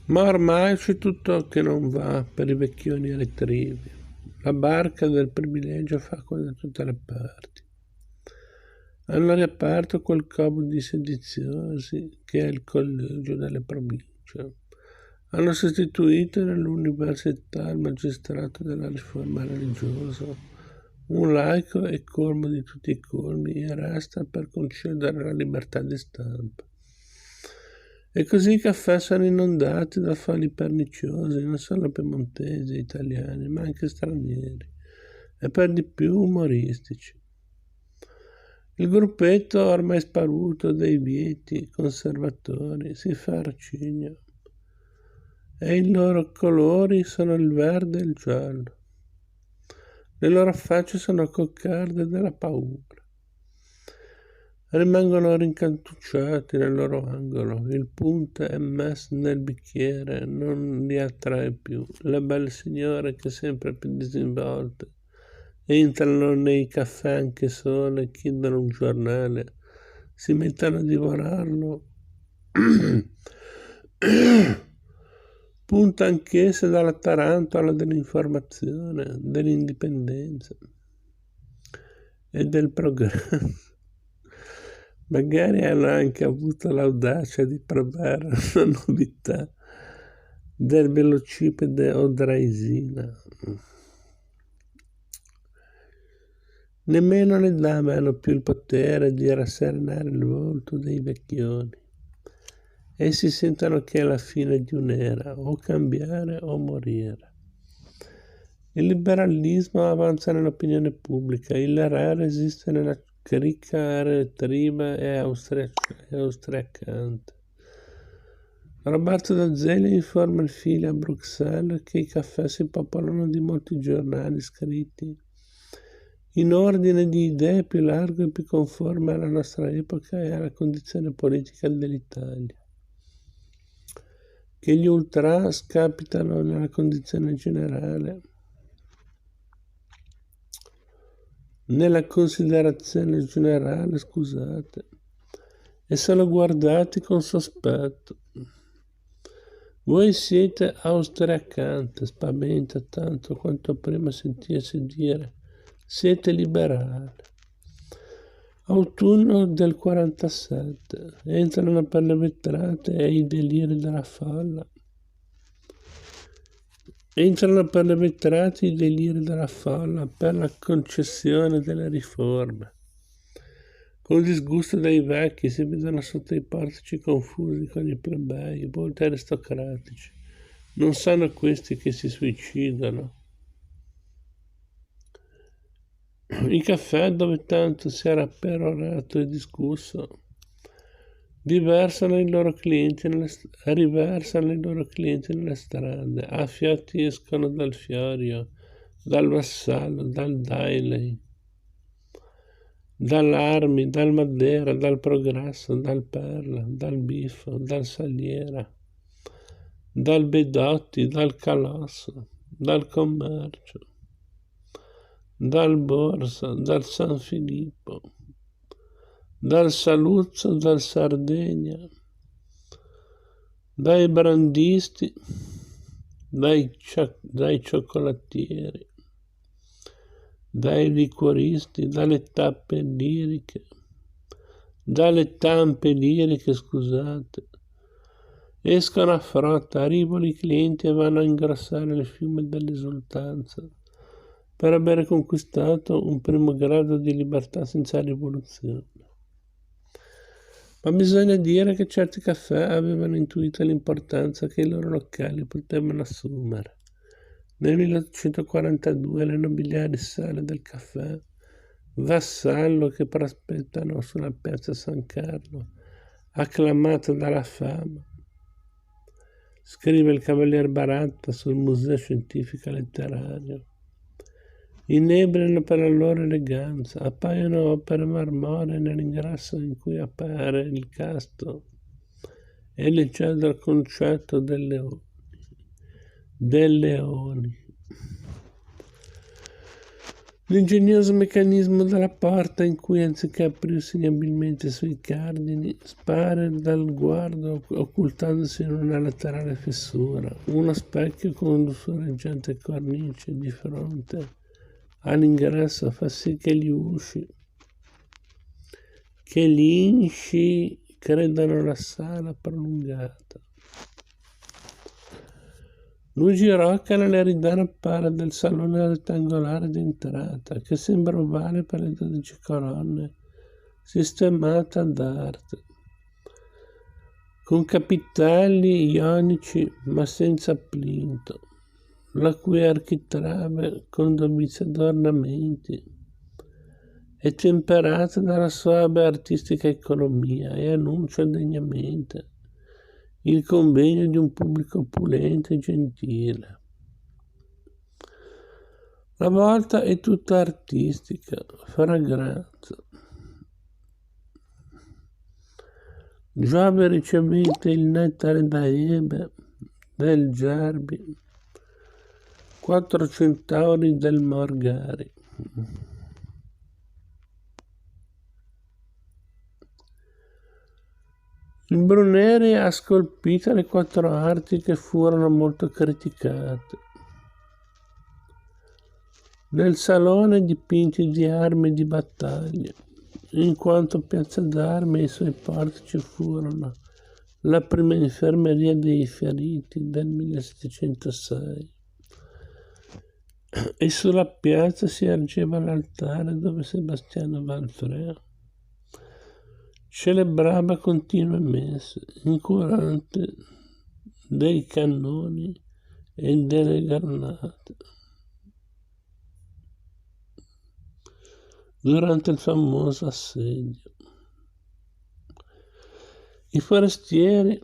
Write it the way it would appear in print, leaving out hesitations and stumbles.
Ma ormai c'è tutto che non va per i vecchioni elettrivi. La barca del privilegio fa da tutte le parti. Hanno riaperto quel covo di sediziosi che è il collegio delle province. Hanno sostituito nell'università il magistrato della riforma religiosa, un laico e colmo di tutti i colmi, e resta per concedere la libertà di stampa. E così i caffè sono inondati da fali perniciosi, non solo piemontesi, italiani, ma anche stranieri, e per di più umoristici. Il gruppetto ormai sparuto dei vieti conservatori si fa arcigno, e i loro colori sono il verde e il giallo. Le loro facce sono coccarde della paura. Rimangono rincantucciati nel loro angolo, il punto è messo nel bicchiere, non li attrae più. Le belle signore, che sempre più disinvolte entrano nei caffè anche sole, chiedono un giornale, si mettono a divorarlo. Punta anch'essa dalla tarantola dell'informazione, dell'indipendenza e del progresso. Magari hanno anche avuto l'audacia di provare una novità del velocipede o draisina. Nemmeno le dame hanno più il potere di rasserenare il volto dei vecchioni. Essi sentono che è la fine di un'era, o cambiare o morire. Il liberalismo avanza nell'opinione pubblica, il re resiste nella cricca elettriva e austriacante. Roberto D'Azeglio informa il figlio a Bruxelles che i caffè si popolano di molti giornali scritti in ordine di idee più largo e più conforme alla nostra epoca e alla condizione politica dell'Italia, che gli ultras capitano nella condizione generale. Nella considerazione generale, scusate, e sono guardati con sospetto. Voi siete austriacante, spaventa tanto quanto prima sentirsi dire siete liberali. Autunno del 47, entrano per le vetrate e i deliri della folla. Entrano per le vetrate i deliri della folla per la concessione delle riforme. Con disgusto dei vecchi si vedono sotto i portici confusi con i plebei, molti aristocratici. Non sanno questi che si suicidano. I caffè dove tanto si era perorato e discusso riversano i loro clienti nelle strade, a fiati escono dal Fiorio, dal Vassallo, dal Dailey, dall'Armi, dal Maddera, dal Progresso, dal Perla, dal Bifo, dal Saliera, dal Bedotti, dal Calosso, dal Commercio, dal Borsa, dal San Filippo, dal Saluzzo, dal Sardegna, dai brandisti, dai cioccolatieri, dai liquoristi, dalle tampe liriche, scusate. Escono a frotta, arrivano i clienti e vanno a ingrassare il fiume dell'esultanza per aver conquistato un primo grado di libertà senza rivoluzione. Ma bisogna dire che certi caffè avevano intuito l'importanza che i loro locali potevano assumere. Nel 1842 le nobiliari sale del caffè Vassallo, che prospettano sulla piazza San Carlo, acclamato dalla fama. Scrive il Cavalier Baratta sul Museo Scientifico Letterario. Inebriano per la loro eleganza, appaiono opere marmoree nell'ingresso in cui appare il casto e leggiamo il concetto del leoni. L'ingegnoso meccanismo della porta in cui, anziché aprirsi inabilmente sui cardini, spara dal guardo occultandosi in una laterale fessura, uno specchio con un lussureggiante cornice di fronte all'ingresso fa sì che gli insci credano la sala prolungata. Luigi Rocca nell'eridana appare del salone rettangolare d'entrata, che sembra ovale per le 12 colonne, sistemata ad arte, con capitelli ionici ma senza plinto, la cui architrave con dovizie d'ornamenti è temperata dalla suave artistica economia e annuncia degnamente il convegno di un pubblico opulento e gentile. La volta è tutta artistica, fragranza. Giove ricevete il nettare da Ebe, del Gerbi, 4 centauri del Morgari. Il Bruneri ha scolpito le 4 arti che furono molto criticate. Nel salone dipinti di armi di battaglia, in quanto piazza d'armi e i suoi portici furono la prima infermeria dei feriti del 1706 e sulla piazza si ergeva l'altare dove Sebastiano Valfrè celebrava continue messe, incurante dei cannoni e delle granate. Durante il famoso assedio, i forestieri